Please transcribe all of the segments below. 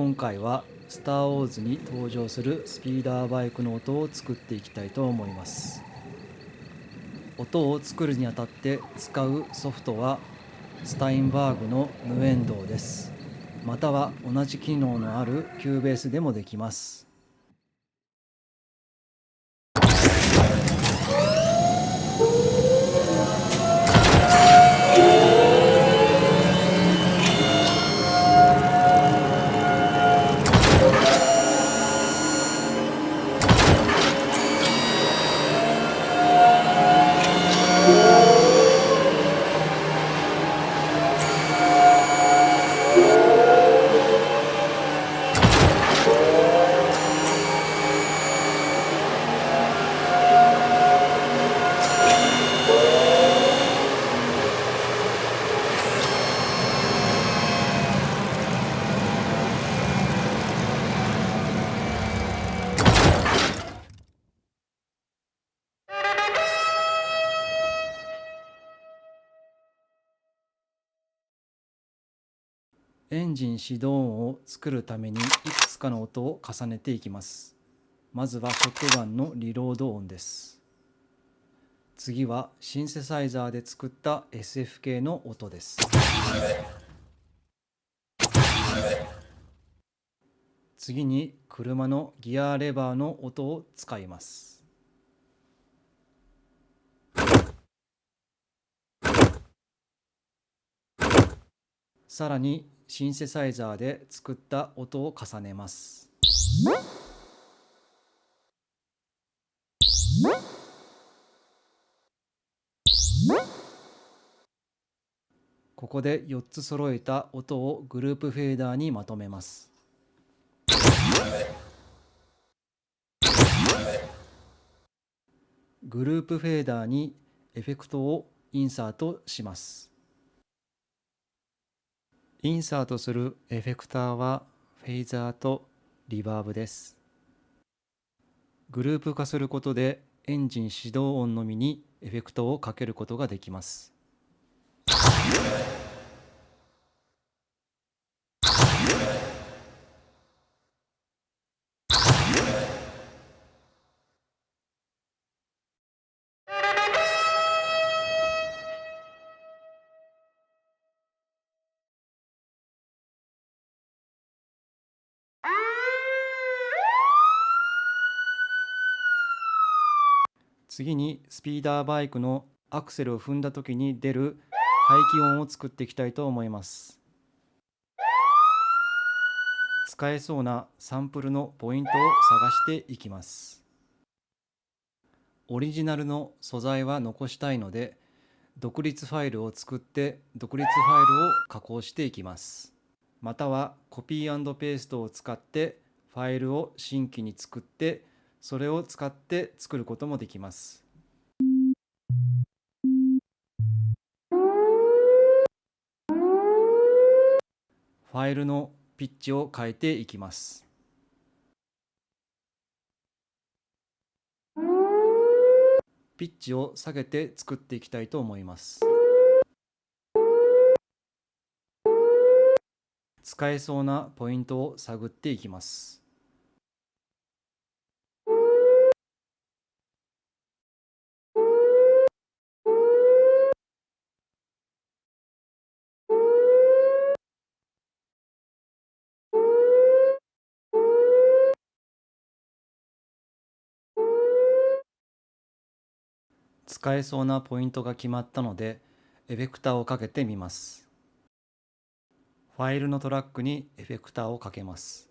今回はスター・ウォーズに登場するスピーダーバイクの音を作っていきたいと思います。音を作るにあたって使うソフトはスタインバーグのヌエンドーです。または同じ機能のあるキューベースでもできます。エンジン始動音を作るためにいくつかの音を重ねていきます。まずはショットガンのリロード音です。次はシンセサイザーで作った SF 系の音です。次に車のギアレバーの音を使います。さらにシンセサイザーで作った音を重ねます。ここで4つ揃えた音をグループフェーダーにまとめます。グループフェーダーにエフェクトをインサートします。インサートするエフェクターはフェイザーとリバーブです。グループ化することでエンジン始動音のみにエフェクトをかけることができます。次にスピーダーバイクのアクセルを踏んだ時に出る排気音を作っていきたいと思います。使えそうなサンプルのポイントを探していきます。オリジナルの素材は残したいので、独立ファイルを作って独立ファイルを加工していきます。またはコピー&ペーストを使ってファイルを新規に作って、それを使って作ることもできます。ファイルのピッチを変えていきます。ピッチを下げて作っていきたいと思います。使えそうなポイントを探っていきます。使えそうなポイントが決まったので、エフェクターをかけてみます。ファイルのトラックにエフェクターをかけます。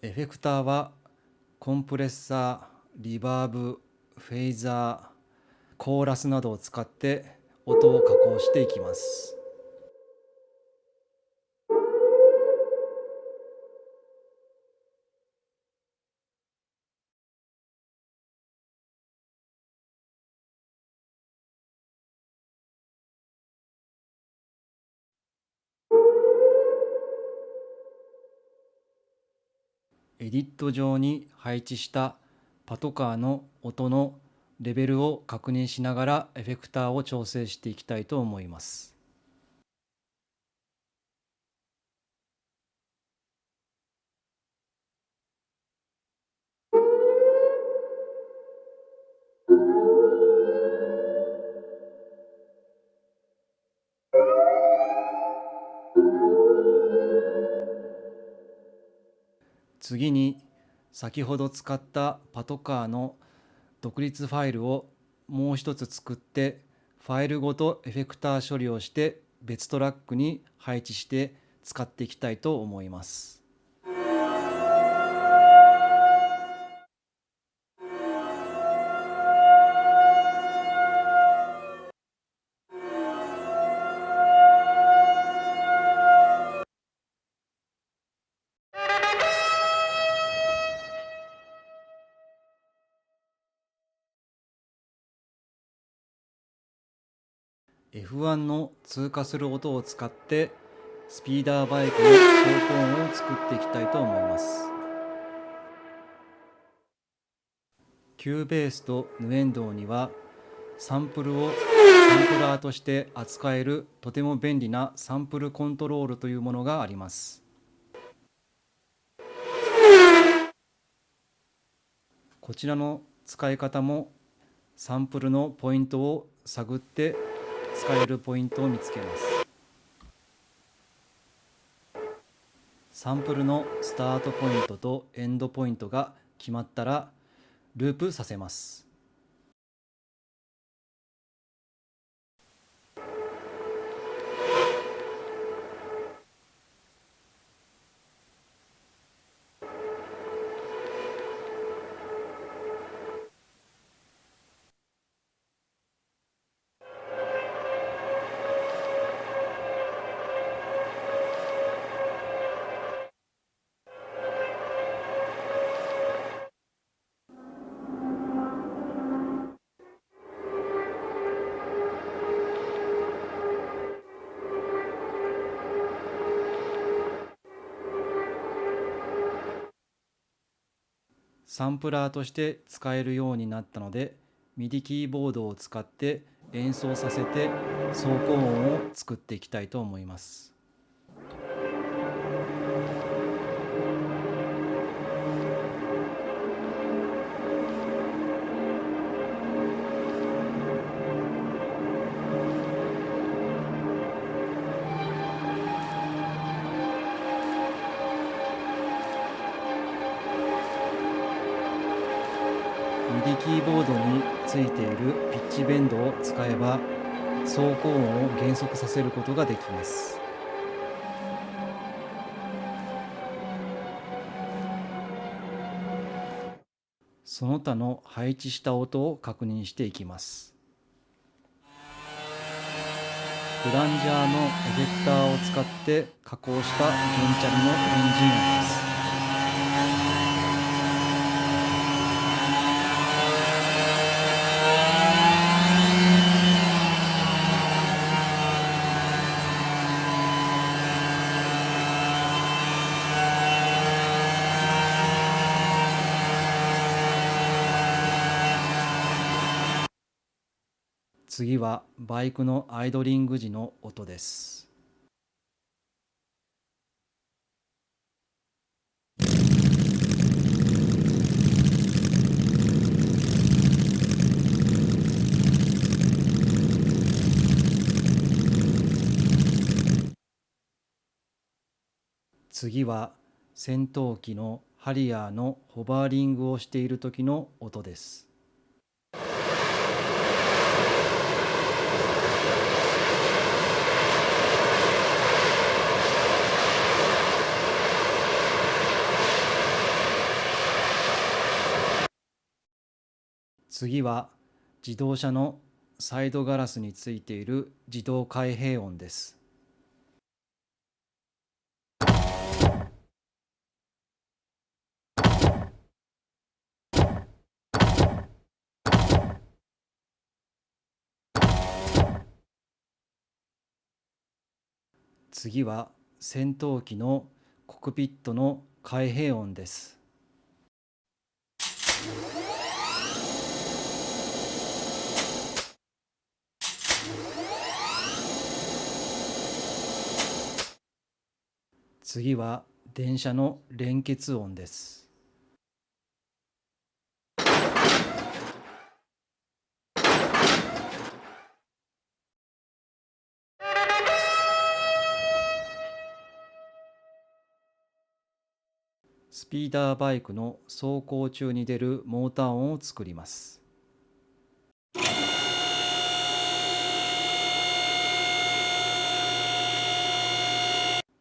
エフェクターはコンプレッサー、リバーブ、フェイザー、コーラスなどを使って音を加工していきます。エディット上に配置したパトカーの音のレベルを確認しながらエフェクターを調整していきたいと思います。次に先ほど使ったパトカーの独立ファイルをもう一つ作って、ファイルごとエフェクター処理をして別トラックに配置して使っていきたいと思います。F1 の通過する音を使ってスピーダーバイクの走行音を作っていきたいと思います。キューベースとヌエンドーにはサンプルをサンプラーとして扱えるとても便利なサンプルコントロールというものがあります。こちらの使い方もサンプルのポイントを探って使えるポイントを見つけます。サンプルのスタートポイントとエンドポイントが決まったらループさせます。サンプラーとして使えるようになったので、MIDI キーボードを使って演奏させて走行音を作っていきたいと思います。MIDI キーボードについているピッチベンドを使えば走行音を減速させることができます。その他の配置した音を確認していきます。フランジャーのエフェクターを使って加工した原チャリのエンジン音です。次はバイクのアイドリング時の音です。次は戦闘機のハリアーのホバーリングをしている時の音です。次は自動車のサイドガラスについている自動開閉音です。次は戦闘機のコクピットの開閉音です。次は電車の連結音です。スピーダーバイクの走行中に出るモーター音を作ります。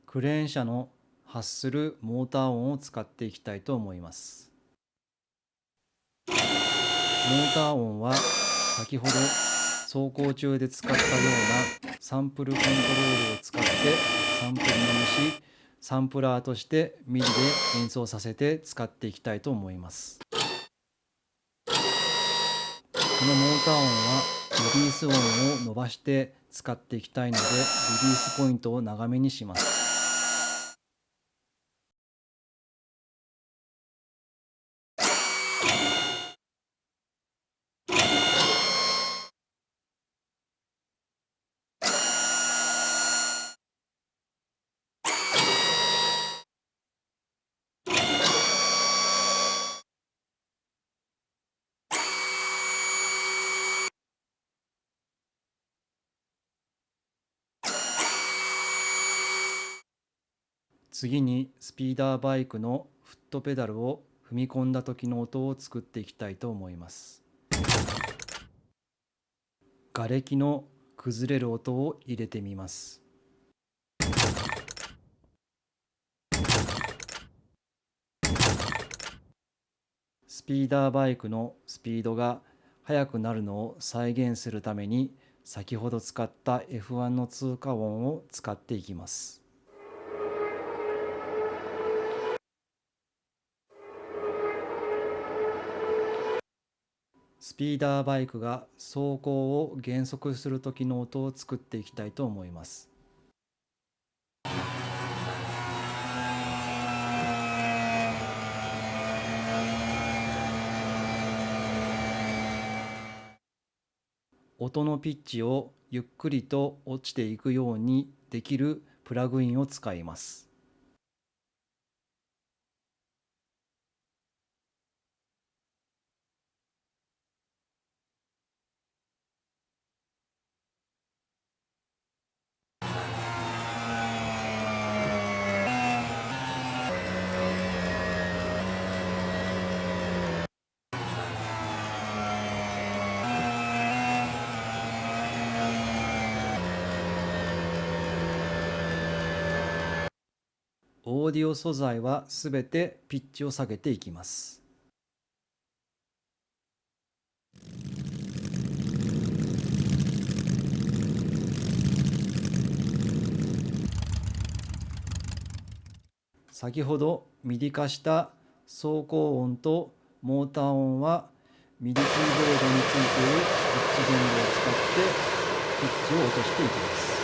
クレーン車の発するモーター音を使っていきたいと思います。モーター音は先ほど走行中で使ったようなサンプルコントロールを使ってサンプリングし、サンプラーとしてミディで演奏させて使っていきたいと思います。このモーター音はリリース音を伸ばして使っていきたいので、リリースポイントを長めにします。次にスピーダーバイクのフットペダルを踏み込んだ時の音を作っていきたいと思います。瓦礫の崩れる音を入れてみます。スピーダーバイクのスピードが速くなるのを再現するために、先ほど使った F1 の通過音を使っていきます。スピーダーバイクが走行を減速する時の音を作っていきたいと思います。音のピッチをゆっくりと落ちていくようにできるプラグインを使います。オーディオ素材はすべてピッチを下げていきます。先ほどミディ化した走行音とモーター音はミディキーボードについているピッチ言語を使ってピッチを落としていきます。